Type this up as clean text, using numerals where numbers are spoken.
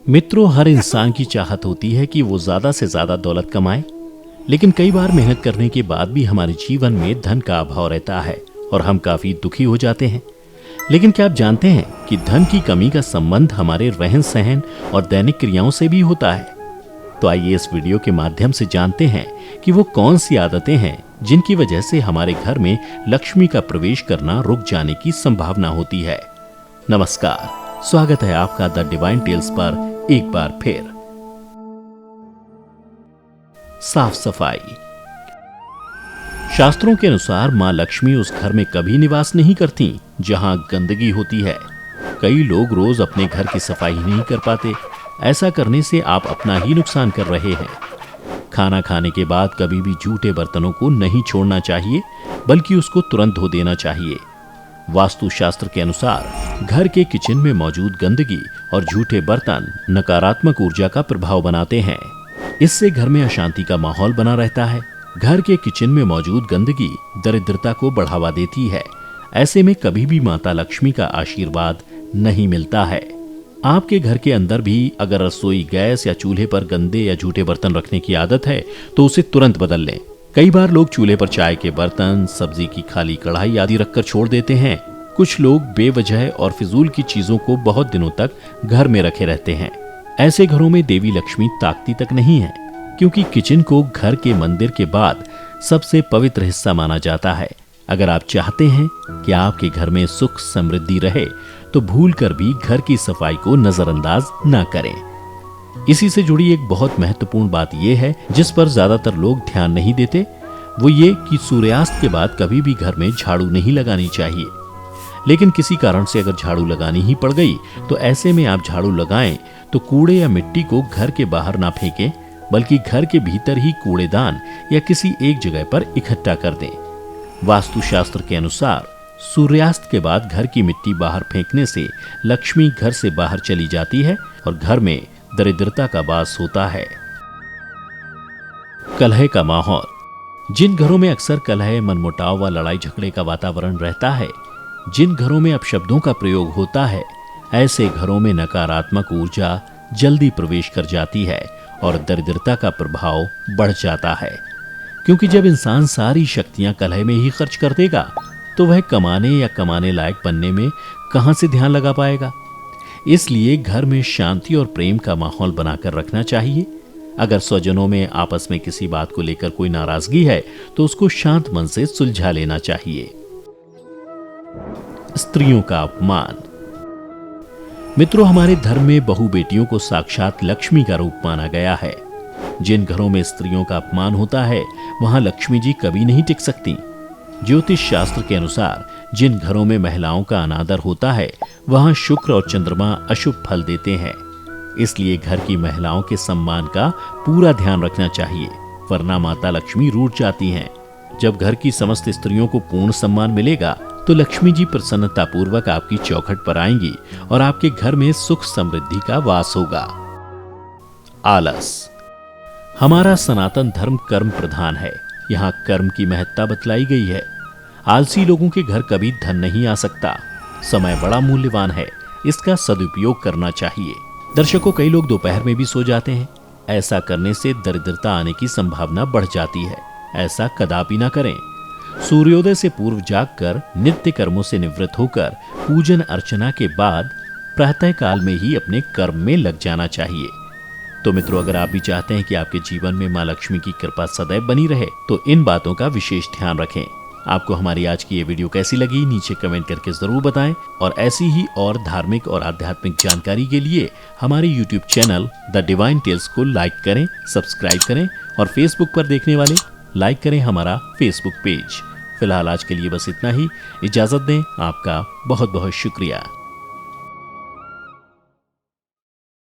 मित्रों, हर इंसान की चाहत होती है कि वो ज्यादा से ज्यादा दौलत कमाए, लेकिन कई बार मेहनत करने के बाद भी हमारे जीवन में धन का अभाव रहता है और हम काफी दुखी हो जाते हैं। लेकिन क्या आप जानते हैं कि धन की कमी का संबंध हमारे रहन सहन और दैनिक क्रियाओं से भी होता है? तो आइए इस वीडियो के माध्यम से जानते हैं कि वो कौन सी आदतें हैं जिनकी वजह से हमारे घर में लक्ष्मी का प्रवेश करना रुक जाने की संभावना होती है। नमस्कार, स्वागत है आपका द डिवाइन टेल्स पर एक बार फिर। साफ सफाई। शास्त्रों के अनुसार मां लक्ष्मी उस घर में कभी निवास नहीं करती जहां गंदगी होती है। कई लोग रोज अपने घर की सफाई नहीं कर पाते। ऐसा करने से आप अपना ही नुकसान कर रहे हैं। खाना खाने के बाद कभी भी जूठे बर्तनों को नहीं छोड़ना चाहिए, बल्कि उसको तुरंत धो देना चाहिए। वास्तुशास्त्र के अनुसार घर के किचन में मौजूद गंदगी और जूठे बर्तन नकारात्मक ऊर्जा का प्रभाव बनाते हैं। इससे घर में अशांति का माहौल बना रहता है। घर के किचन में मौजूद गंदगी दरिद्रता को बढ़ावा देती है। ऐसे में कभी भी माता लक्ष्मी का आशीर्वाद नहीं मिलता है। आपके घर के अंदर भी अगर रसोई गैस या चूल्हे पर गंदे या जूठे बर्तन रखने की आदत है तो उसे तुरंत बदल लें। कई बार लोग चूल्हे पर चाय के बर्तन, सब्जी की खाली कढ़ाई आदि रखकर छोड़ देते हैं। कुछ लोग बेवजह और फिजूल की चीजों को बहुत दिनों तक घर में रखे रहते हैं। ऐसे घरों में देवी लक्ष्मी ताकती तक नहीं है, क्योंकि किचन को घर के मंदिर के बाद सबसे पवित्र हिस्सा माना जाता है। अगर आप चाहते हैं कि आपके घर में सुख समृद्धि रहे तो भूलकर भी घर की सफाई को नजरअंदाज ना करें। इसी से जुड़ी एक बहुत महत्वपूर्ण बात यह है जिस पर ज्यादातर लोग ध्यान नहीं देते, वो ये कि सूर्यास्त के बाद कभी भी घर में झाड़ू नहीं लगानी चाहिए। लेकिन किसी कारण से अगर झाड़ू लगानी ही पड़ गई तो ऐसे में आप झाड़ू लगाएं तो कूड़े या मिट्टी को घर के बाहर ना फेंकें, बल्कि घर के भीतर ही कूड़ेदान या किसी एक जगह पर इकट्ठा कर दें। वास्तुशास्त्र के अनुसार सूर्यास्त के बाद घर की मिट्टी बाहर फेंकने से लक्ष्मी घर से बाहर चली जाती है और घर में दरिद्रता का वास होता है। कलह का माहौल। जिन घरों में अक्सर कलह, मनमुटाव व लड़ाई झगड़े का वातावरण रहता है, जिन घरों में अपशब्दों का प्रयोग होता है, ऐसे घरों में नकारात्मक ऊर्जा जल्दी प्रवेश कर जाती है और दरिद्रता का प्रभाव बढ़ जाता है। क्योंकि जब इंसान सारी शक्तियां कलह में ही खर्च कर देगा तो वह कमाने या कमाने लायक बनने में कहां से ध्यान लगा पाएगा। इसलिए घर में शांति और प्रेम का माहौल बनाकर रखना चाहिए। अगर स्वजनों में आपस में किसी बात को लेकर कोई नाराजगी है तो उसको शांत मन से सुलझा लेना चाहिए। स्त्रियों का अपमान। मित्रों, हमारे धर्म में बहु बेटियों को साक्षात लक्ष्मी का रूप माना गया है। जिन घरों में स्त्रियों का अपमान होता है वहां लक्ष्मी जी कभी नहीं टिक सकती। ज्योतिष शास्त्र के अनुसार जिन घरों में महिलाओं का अनादर होता है वहां शुक्र और चंद्रमा अशुभ फल देते हैं। इसलिए घर की महिलाओं के सम्मान का पूरा ध्यान रखना चाहिए, वरना माता लक्ष्मी रूठ जाती हैं। जब घर की समस्त स्त्रियों को पूर्ण सम्मान मिलेगा तो लक्ष्मी जी प्रसन्नता पूर्वक आपकी चौखट पर आएंगी और आपके घर में सुख समृद्धि का वास होगा। आलस। हमारा सनातन धर्म कर्म प्रधान है। यहाँ कर्म की महत्ता बतलाई गई है। आलसी लोगों के घर कभी धन नहीं आ सकता। समय बड़ा मूल्यवान है, इसका सदुपयोग करना चाहिए। दर्शकों, कई लोग दोपहर में भी सो जाते हैं। ऐसा करने से दरिद्रता आने की संभावना बढ़ जाती है। ऐसा कदापि ना करें। सूर्योदय से पूर्व जागकर नित्य कर्मों से निवृत्त होकर पूजन अर्चना के बाद प्रातः काल में ही अपने कर्म में लग जाना चाहिए। तो मित्रों, अगर आप भी चाहते हैं कि आपके जीवन में मां लक्ष्मी की कृपा सदैव बनी रहे तो इन बातों का विशेष ध्यान रखें। आपको हमारी आज की ये वीडियो कैसी लगी नीचे कमेंट करके जरूर बताएं और ऐसी ही और धार्मिक और आध्यात्मिक जानकारी के लिए हमारे YouTube channel the divine tales को लाइक करें, सब्सक्राइब करें और फेसबुक पर देखने वाले लाइक करें हमारा फेसबुक पेज। फिलहाल आज के लिए बस इतना ही। इजाजत दें। आपका बहुत बहुत शुक्रिया।